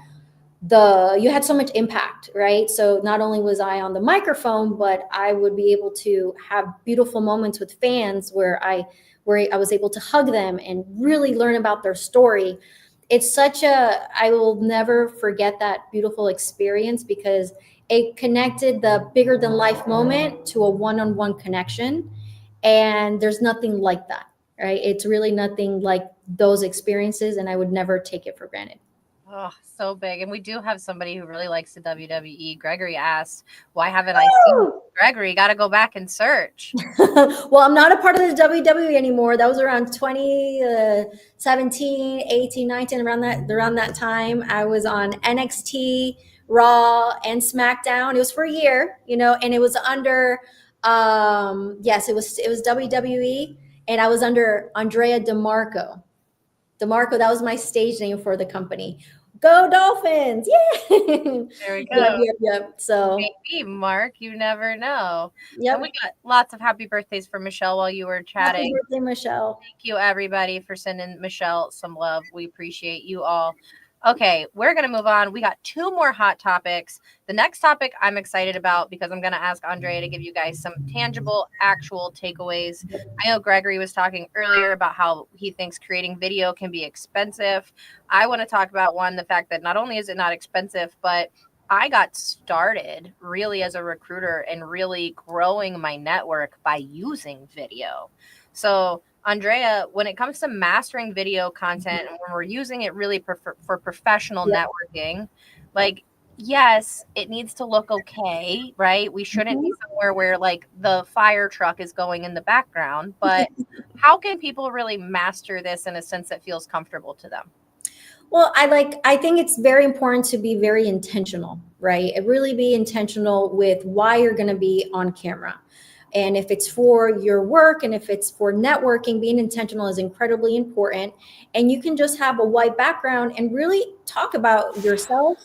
you had so much impact, right? So not only was I on the microphone, but I would be able to have beautiful moments with fans where I was able to hug them and really learn about their story. I will never forget that beautiful experience because it connected the bigger than life moment to a one-on-one connection. And there's nothing like that, right? It's really nothing like those experiences, and I would never take it for granted. Oh, so big. And we do have somebody who really likes the WWE. Gregory asked, why haven't I seen Gregory? Got to go back and search. Well, I'm not a part of the WWE anymore. That was around 2017, 18, 19, around that time. I was on NXT, Raw, and SmackDown. It was for a year, and it was under yes, it was WWE, and I was under Andrea DeMarco. DeMarco, that was my stage name for the company. Go Dolphins! Yeah. There we go. Yep. So maybe, Mark, you never know. Yep. And we got lots of happy birthdays for Michelle while you were chatting. Happy birthday, Michelle. Thank you, everybody, for sending Michelle some love. We appreciate you all. Okay, we're going to move on. We got 2 more hot topics. The next topic I'm excited about because I'm going to ask Andrea to give you guys some tangible, actual takeaways. I know Gregory was talking earlier about how he thinks creating video can be expensive. I want to talk about the fact that not only is it not expensive, but I got started really as a recruiter and really growing my network by using video. So Andrea, when it comes to mastering video content and when we're using it really for professional networking, like, yes, it needs to look okay, right? We shouldn't be somewhere where like the fire truck is going in the background, but how can people really master this in a sense that feels comfortable to them? Well, I think it's very important to be very intentional, right? It really be intentional with why you're going to be on camera. And if it's for your work and if it's for networking, being intentional is incredibly important. And you can just have a white background and really talk about yourself,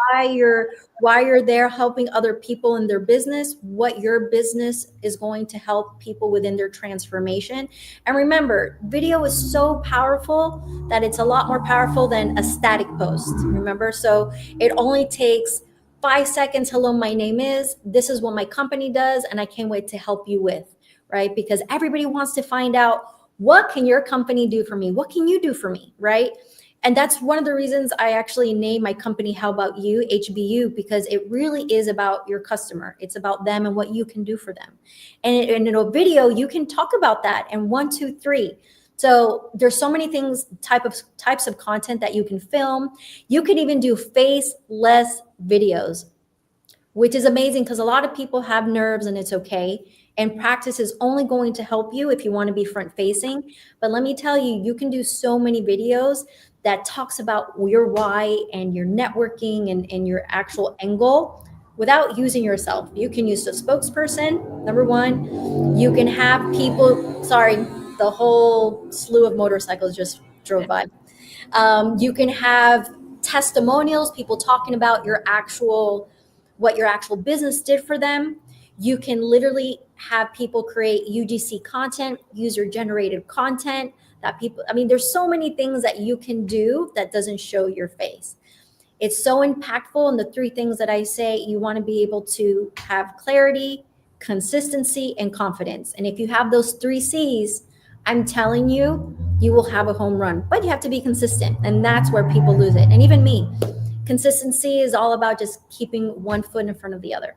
why you're there helping other people in their business, what your business is going to help people within their transformation. And remember, video is so powerful that it's a lot more powerful than a static post. Remember? So it only takes 5 seconds. Hello, my name is, this is what my company does, and I can't wait to help you with, right? Because everybody wants to find out, what can your company do for me? What can you do for me, right? And that's one of the reasons I actually named my company How About You, HBU, because it really is about your customer. It's about them and what you can do for them. And in a video, you can talk about that and 1, 2, 3. So there's so many things, types of content that you can film. You can even do faceless videos, which is amazing because a lot of people have nerves and it's okay. And practice is only going to help you if you want to be front facing. But let me tell you, you can do so many videos that talks about your why and your networking and your actual end goal without using yourself. You can use the spokesperson, number one. You can have people, sorry, the whole slew of motorcycles just drove by. You can have testimonials, people talking about what your actual business did for them. You can literally have people create UGC content, user generated content that people, I mean, there's so many things that you can do that doesn't show your face. It's so impactful. And the 3 things that I say, you want to be able to have clarity, consistency, and confidence. And if you have those 3 C's, I'm telling you, you will have a home run, but you have to be consistent. And that's where people lose it. And even me, consistency is all about just keeping one foot in front of the other.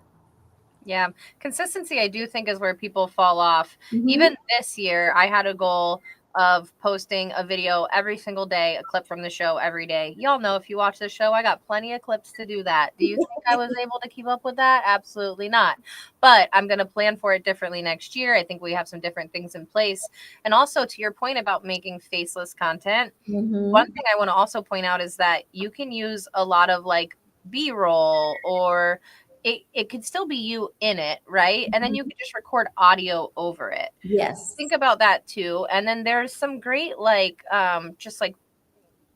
Yeah. Consistency, I do think, is where people fall off. Even this year, I had a goal of posting a video every single day, a clip from the show every day. Y'all know if you watch the show, I got plenty of clips to do that. Do you think I was able to keep up with that? Absolutely not. But I'm going to plan for it differently next year. I think we have some different things in place. And also, to your point about making faceless content, one thing I want to also point out is that you can use a lot of like B-roll, or it could still be you in it, right? And then you could just record audio over it. Yes. Think about that too. And then there's some great like just like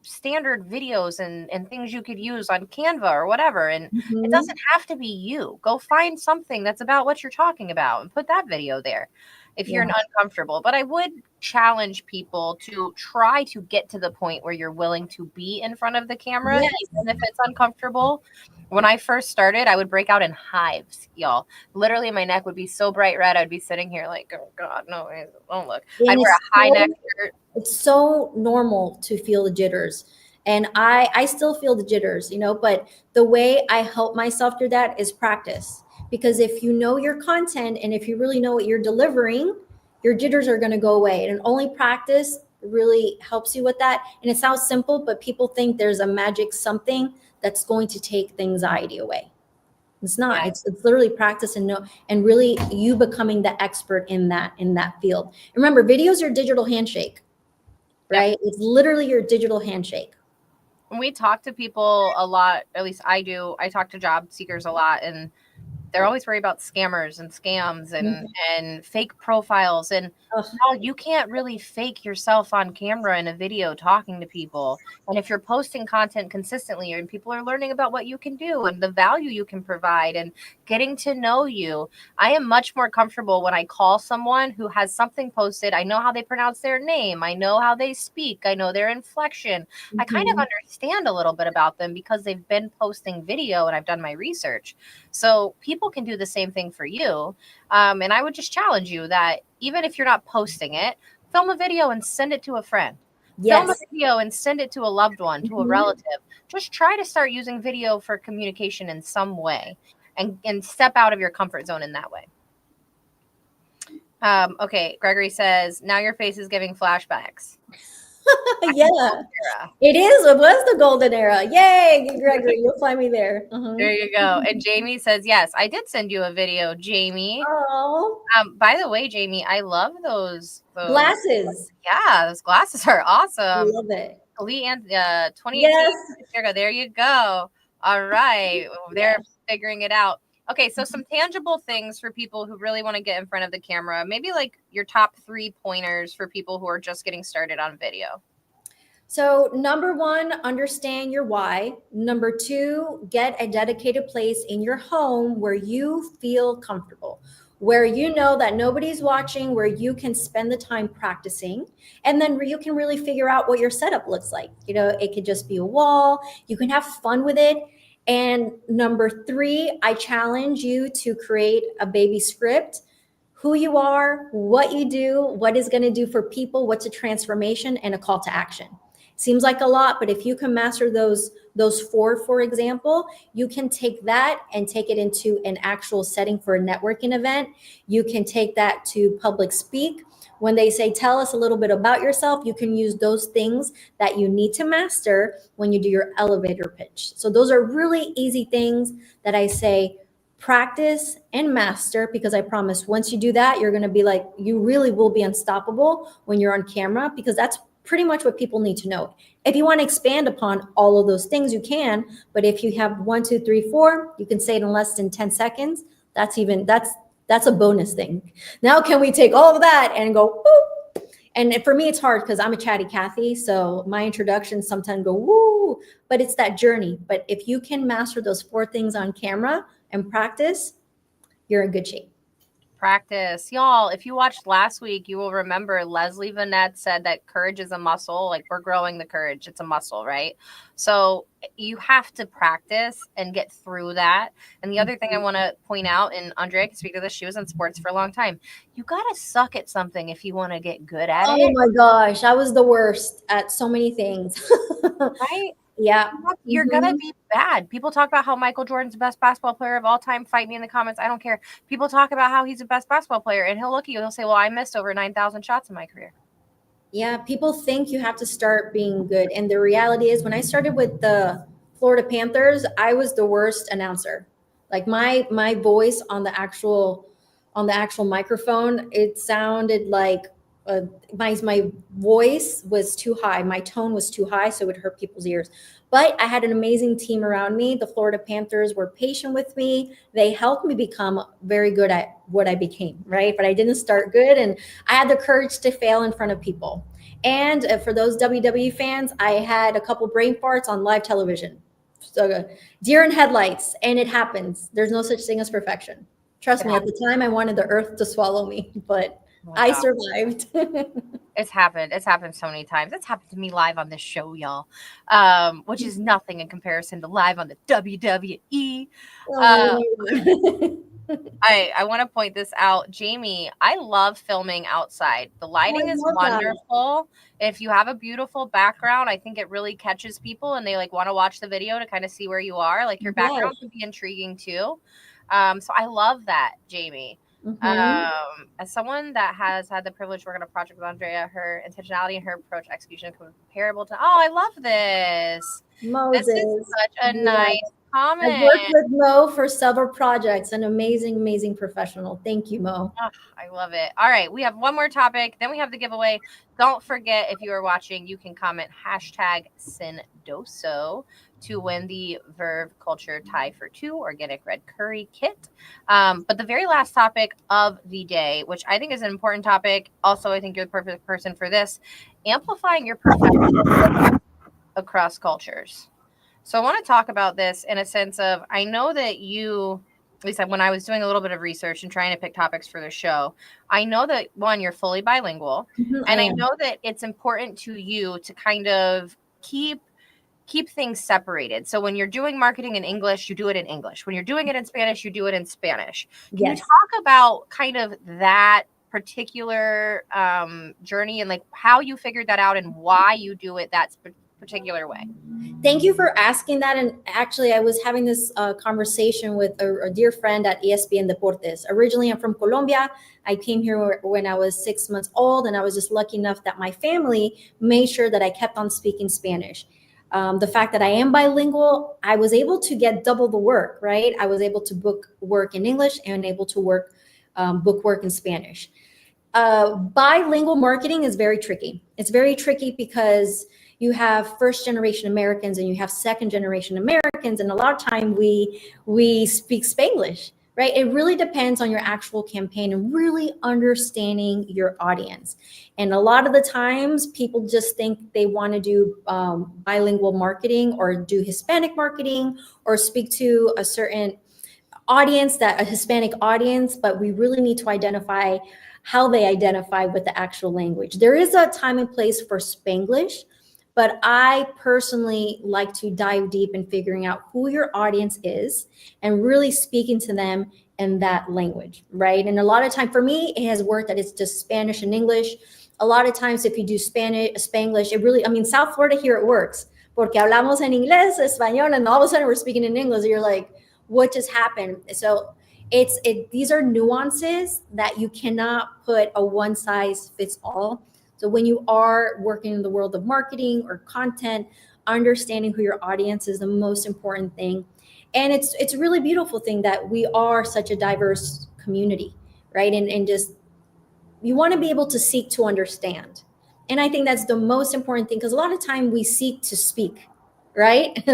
standard videos and things you could use on Canva or whatever. And it doesn't have to be you. Go find something that's about what you're talking about and put that video there if you're uncomfortable. But I would challenge people to try to get to the point where you're willing to be in front of the camera, even if it's uncomfortable. When I first started, I would break out in hives, y'all. Literally, my neck would be so bright red. I'd be sitting here like, oh God, no, don't look. I'd wear a high neck shirt. It's so normal to feel the jitters. And I still feel the jitters, but the way I help myself through that is practice. Because if you know your content and if you really know what you're delivering, your jitters are going to go away. And only practice really helps you with that. And it sounds simple, but people think there's a magic something that's going to take the anxiety away. It's not. It's literally practice and really you becoming the expert in that field. Remember, video is your digital handshake, right? It's literally your digital handshake. When we talk to people a lot, at least I do, I talk to job seekers a lot, and they're always worried about scammers and scams and fake profiles. And now you can't really fake yourself on camera in a video talking to people. And if you're posting content consistently and people are learning about what you can do and the value you can provide and getting to know you, I am much more comfortable when I call someone who has something posted. I know how they pronounce their name. I know how they speak. I know their inflection. I kind of understand a little bit about them because they've been posting video and I've done my research. So people can do the same thing for you. And I would just challenge you that even if you're not posting it, film a video and send it to a friend. Film a video and send it to a loved one, to a relative. Just try to start using video for communication in some way and step out of your comfort zone in that way. Okay, Gregory says, now your face is giving flashbacks. Yeah, it is. It was the golden era. Yay, Gregory, you'll find me there. There you go. And Jamie says, yes, I did send you a video, Jamie. Oh. By the way, Jamie, I love those glasses. Yeah, those glasses are awesome. I love it. Lee and 2018. There you go. All right. They're figuring it out. Okay, so some tangible things for people who really want to get in front of the camera. Maybe like your top 3 pointers for people who are just getting started on video. So number 1, understand your why. Number 2, get a dedicated place in your home where you feel comfortable, where you know that nobody's watching, where you can spend the time practicing. And then you can really figure out what your setup looks like. You know, it could just be a wall. You can have fun with it. And number 3, I challenge you to create a baby script. Who you are, what you do, what is going to do for people, what's a transformation, and a call to action. Seems like a lot, but if you can master those 4, for example, you can take that and take it into an actual setting for a networking event. You can take that to public speak. When they say, tell us a little bit about yourself, you can use those things that you need to master when you do your elevator pitch. So those are really easy things that I say, practice and master, because I promise once you do that, you're going to be like, you really will be unstoppable when you're on camera, because that's pretty much what people need to know. If you want to expand upon all of those things, you can, but if you have 1, 2, 3, 4, you can say it in less than 10 seconds. That's a bonus thing. Now, can we take all of that and go, woo? And for me, it's hard because I'm a chatty Cathy. So my introductions sometimes go, woo, but it's that journey. But if you can master those 4 things on camera and practice, you're in good shape. Practice. Y'all, if you watched last week, you will remember Leslie Vanette said that courage is a muscle. Like, we're growing the courage. It's a muscle, right? So you have to practice and get through that. And the other thing I want to point out, and Andrea can speak to this, she was in sports for a long time. You got to suck at something if you want to get good at it. Oh my gosh, I was the worst at so many things. Right? Yeah. You're going to be bad. People talk about how Michael Jordan's the best basketball player of all time. Fight me in the comments. I don't care. People talk about how he's the best basketball player, and he'll look at you and he'll say, well, I missed over 9,000 shots in my career. Yeah, people think you have to start being good. And the reality is, when I started with the Florida Panthers, I was the worst announcer. Like my voice on the actual microphone, it sounded like my voice was too high. My tone was too high, so it would hurt people's ears. But I had an amazing team around me. The Florida Panthers were patient with me. They helped me become very good at what I became, right? But I didn't start good, and I had the courage to fail in front of people. And for those WWE fans, I had a couple brain farts on live television. So deer in headlights, and it happens. There's no such thing as perfection. Trust me, at the time I wanted the earth to swallow me, but I survived. It's happened. It's happened so many times. It's happened to me live on this show, y'all, which is nothing in comparison to live on the WWE. I want to point this out. Jamie, I love filming outside. The lighting is wonderful. If you have a beautiful background, I think it really catches people and they like want to watch the video to kind of see where you are. Like, your background can be intriguing too. So I love that, Jamie. As someone that has had the privilege to work on a project with Andrea, her intentionality and her approach execution is comparable to, oh, I love this. Moses. This is such a nice comment. I've worked with Mo for several projects, an amazing professional. Thank you, Mo. Oh, I love it. All right, we have one more topic, then we have the giveaway. Don't forget, if you are watching, you can comment #Sindoso to win the Verve Culture Tie for Two Organic Red Curry Kit. But the very last topic of the day, which I think is an important topic, also I think you're the perfect person for this, amplifying your professional across cultures. So I want to talk about this in a sense of, I know that you, at least when I was doing a little bit of research and trying to pick topics for the show, I know that one, you're fully bilingual, and I know that it's important to you to kind of keep things separated. So when you're doing marketing in English, you do it in English. When you're doing it in Spanish, you do it in Spanish. Can you talk about kind of that particular journey and like how you figured that out and why you do it that particular way? Thank you for asking that. And actually, I was having this conversation with a dear friend at ESPN Deportes. Originally, I'm from Colombia. I came here when I was 6 months old, and I was just lucky enough that my family made sure that I kept on speaking Spanish. The fact that I am bilingual, I was able to get double the work, right? I was able to book work in English and able to book work in Spanish. Bilingual marketing is very tricky. It's very tricky because you have first generation Americans and you have second generation Americans, and a lot of time we speak Spanglish, right? It really depends on your actual campaign and really understanding your audience. And a lot of the times people just think they want to do bilingual marketing or do Hispanic marketing or speak to a certain audience, that a Hispanic audience, but we really need to identify how they identify with the actual language. There is a time and place for Spanglish, but I personally like to dive deep in figuring out who your audience is and really speaking to them in that language, right? And a lot of time for me, it has worked that it's just Spanish and English. A lot of times if you do Spanglish, it really, I mean, South Florida here it works. Porque hablamos en inglés, español, and all of a sudden we're speaking in English. You're like, what just happened? So these are nuances that you cannot put a one size fits all. So when you are working in the world of marketing or content, understanding who your audience is the most important thing. And it's a really beautiful thing that we are such a diverse community, right? And just, you want to be able to seek to understand. And I think that's the most important thing, because a lot of time we seek to speak, right?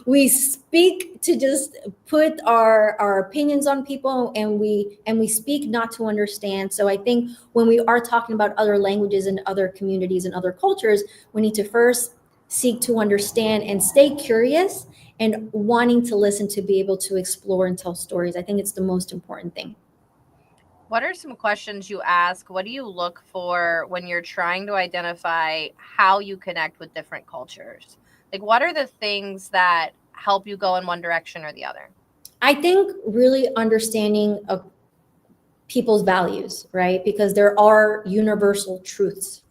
We speak to just put our opinions on people, and we speak not to understand. So I think when we are talking about other languages and other communities and other cultures, we need to first seek to understand and stay curious and wanting to listen to be able to explore and tell stories. I think it's the most important thing. What are some questions you ask? What do you look for when you're trying to identify how you connect with different cultures? Like, what are the things that help you go in one direction or the other? I think really understanding of people's values, right? Because there are universal truths.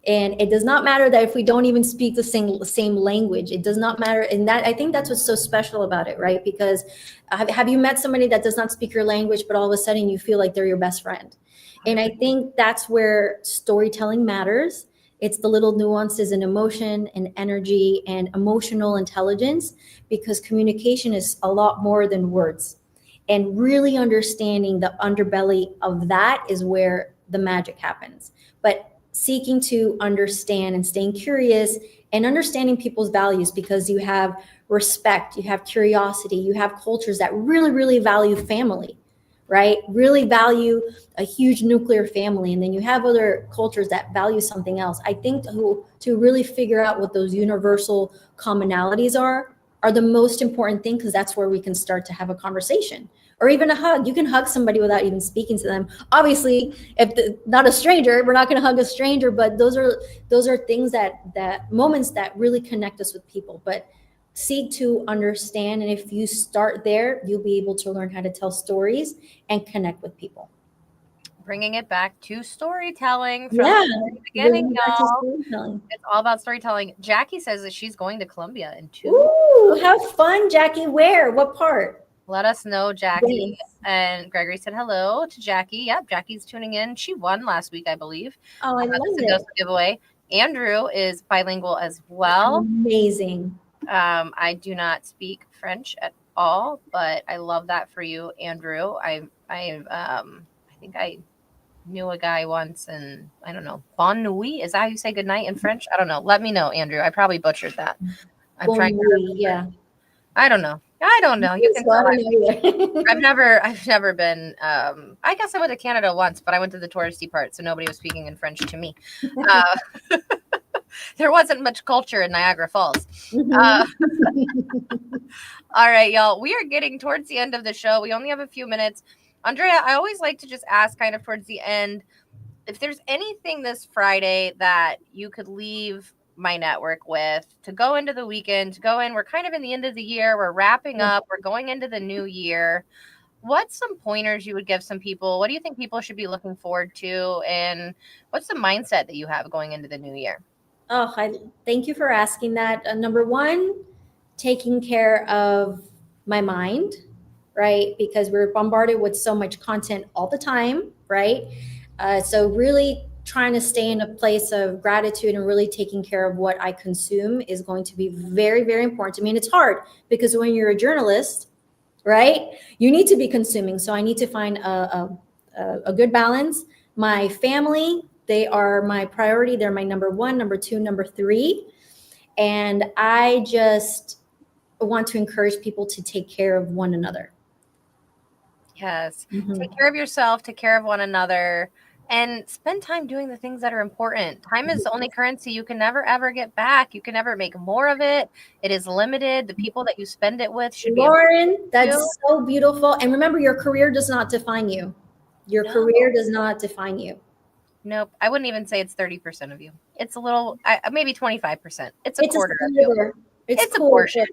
And it does not matter that if we don't even speak the same language, it does not matter. And that, I think that's what's so special about it, right? Because have you met somebody that does not speak your language, but all of a sudden you feel like they're your best friend? And I think that's where storytelling matters. It's the little nuances in emotion and energy and emotional intelligence, because communication is a lot more than words. And really understanding the underbelly of that is where the magic happens. But seeking to understand and staying curious and understanding people's values, because you have respect, you have curiosity, you have cultures that really, really value family, right? Really value a huge nuclear family. And then you have other cultures that value something else. I think to really figure out what those universal commonalities are the most important thing, because that's where we can start to have a conversation or even a hug. You can hug somebody without even speaking to them. Obviously, not a stranger, we're not going to hug a stranger, but those are things that moments that really connect us with people. But seek to understand, and if you start there, you'll be able to learn how to tell stories and connect with people. Bringing it back to storytelling from the beginning, y'all. It's all about storytelling. Jackie says that she's going to Colombia in 2 weeks. Ooh, have fun, Jackie. Where? What part? Let us know, Jackie. Yes. And Gregory said hello to Jackie. Yep, Jackie's tuning in. She won last week, I believe. Oh, I love it. Giveaway. Andrew is bilingual as well. Amazing. I do not speak French at all, but I love that for you, Andrew. I think I knew a guy once, and I don't know, bon nuit, is that how you say good night in French? I don't know. Let me know, Andrew. I probably butchered that. I'm bon trying nuit, yeah. I don't know. You can tell I've never been. I guess I went to Canada once, but I went to the touristy part, so nobody was speaking in French to me. There wasn't much culture in Niagara Falls. All right, y'all. We are getting towards the end of the show. We only have a few minutes. Andrea, I always like to just ask kind of towards the end if there's anything this Friday that you could leave my network with to go into the weekend, to go in. We're kind of in the end of the year. We're wrapping up. We're going into the new year. What's some pointers you would give some people? What do you think people should be looking forward to? And what's the mindset that you have going into the new year? Oh, I thank you for asking that. Number one, taking care of my mind, right? Because we're bombarded with so much content all the time, right? So really trying to stay in a place of gratitude and really taking care of what I consume is going to be very, very important. I mean, it's hard because when you're a journalist, right, you need to be consuming. So I need to find a good balance. My family, they are my priority. They're my number one, number two, number three. And I just want to encourage people to take care of one another. Yes. Take care of yourself, take care of one another, and spend time doing the things that are important. Time is the only currency you can never, ever get back. You can never make more of it. It is limited. The people that you spend it with should be. Lauren, that's so beautiful. And remember, your career does not define you. Your career does not define you. Nope. I wouldn't even say it's 30% of you. It's a little, maybe 25%. It's a quarter of you. It's a portion.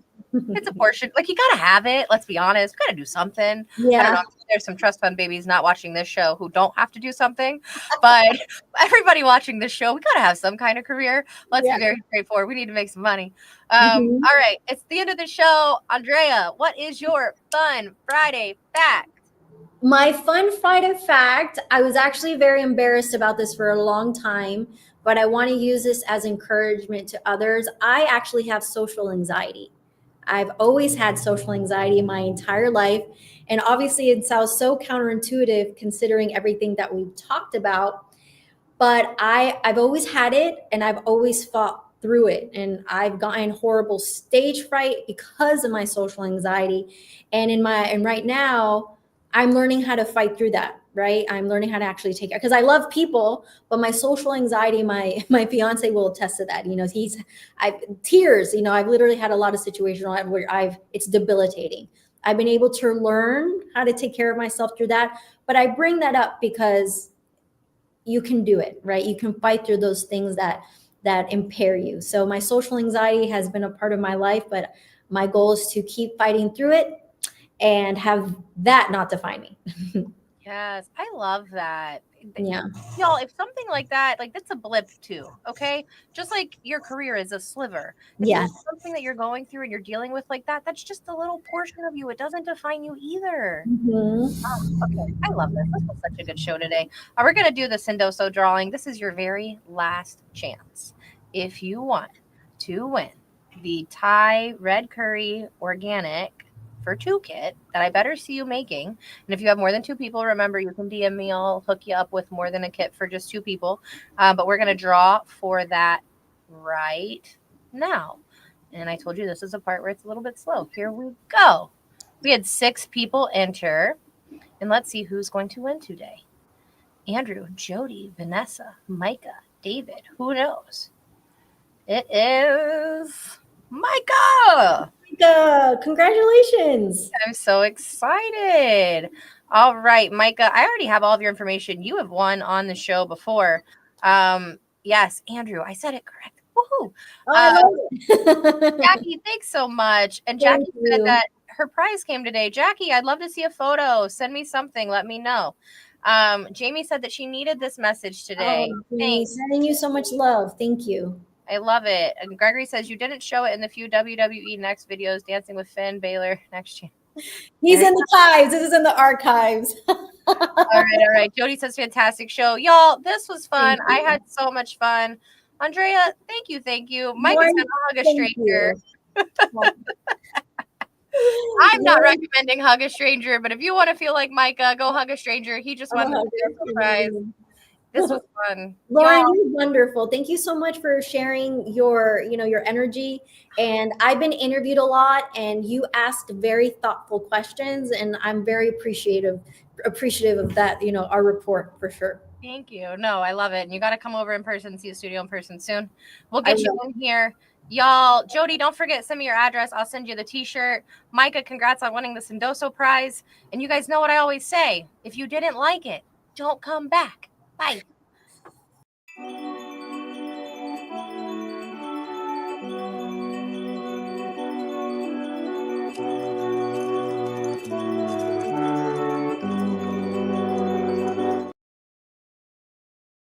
It's a portion. Like, you got to have it. Let's be honest. We got to do something. Yeah. I don't know if there's some trust fund babies not watching this show who don't have to do something. But everybody watching this show, we got to have some kind of career. Let's be very straightforward. We need to make some money. All right. It's the end of the show. Andrea, what is your Fun Friday fact? My Fun Friday fact, I was actually very embarrassed about this for a long time, but I want to use this as encouragement to others. I actually have social anxiety. I've always had social anxiety my entire life. And obviously it sounds so counterintuitive considering everything that we've talked about, but I've always had it and I've always fought through it. And I've gotten horrible stage fright because of my social anxiety. And right now, I'm learning how to fight through that, right? I'm learning how to actually take it because I love people, but my social anxiety, my fiance will attest to that. You know, I've tears, you know, I've literally had a lot of situations where it's debilitating. I've been able to learn how to take care of myself through that. But I bring that up because you can do it, right? You can fight through those things that impair you. So my social anxiety has been a part of my life, but my goal is to keep fighting through it and have that not define me. Yes, I love that. Yeah. Y'all, if something like that, like, that's a blip too, okay? Just like your career is a sliver. If Yes. there's something that you're going through and you're dealing with like that, that's just a little portion of you. It doesn't define you either. Okay, I love this. This was such a good show today. We're going to do the Sendoso drawing. This is your very last chance. If you want to win the Thai red curry organic for 2 kit that I better see you making. And if you have more than 2 people, remember, you can DM me. I'll hook you up with more than a kit for just 2 people. But we're going to draw for that right now. And I told you this is a part where it's a little bit slow. Here we go. We had 6 people enter. And let's see who's going to win today. Andrew, Jody, Vanessa, Micah, David. Who knows? It is Micah. Micah, congratulations. I'm so excited. All right, Micah, I already have all of your information. You have won on the show before. Yes, Andrew, I said it correct. Woohoo. Jackie, thanks so much. And Jackie said that her prize came today. Jackie, I'd love to see a photo. Send me something. Let me know. Jamie said that she needed this message today. Thanks. Sending you so much love. Thank you. I love it. And Gregory says you didn't show it in the few WWE Next videos, Dancing with Finn Balor next year. He's in the archives. This is in the archives. All right. Jody says fantastic show. Y'all, this was fun. I had so much fun. Andrea, thank you. Mike is going to hug a stranger. I'm not recommending hug a stranger, but if you want to feel like Micah, go hug a stranger. He just won the surprise. This was fun. Lauren, Y'all, you're wonderful. Thank you so much for sharing your energy. And I've been interviewed a lot, and you asked very thoughtful questions, and I'm very appreciative of that, our report for sure. thank you. No, I love it. And you got to come over in person, see the studio in person soon. We'll I get you will. in here. Y'all, Jody, don't forget, send me your address. I'll send you the t-shirt. Micah, congrats on winning the Sendoso prize. And you guys know what I always say. If you didn't like it, don't come back. Bye.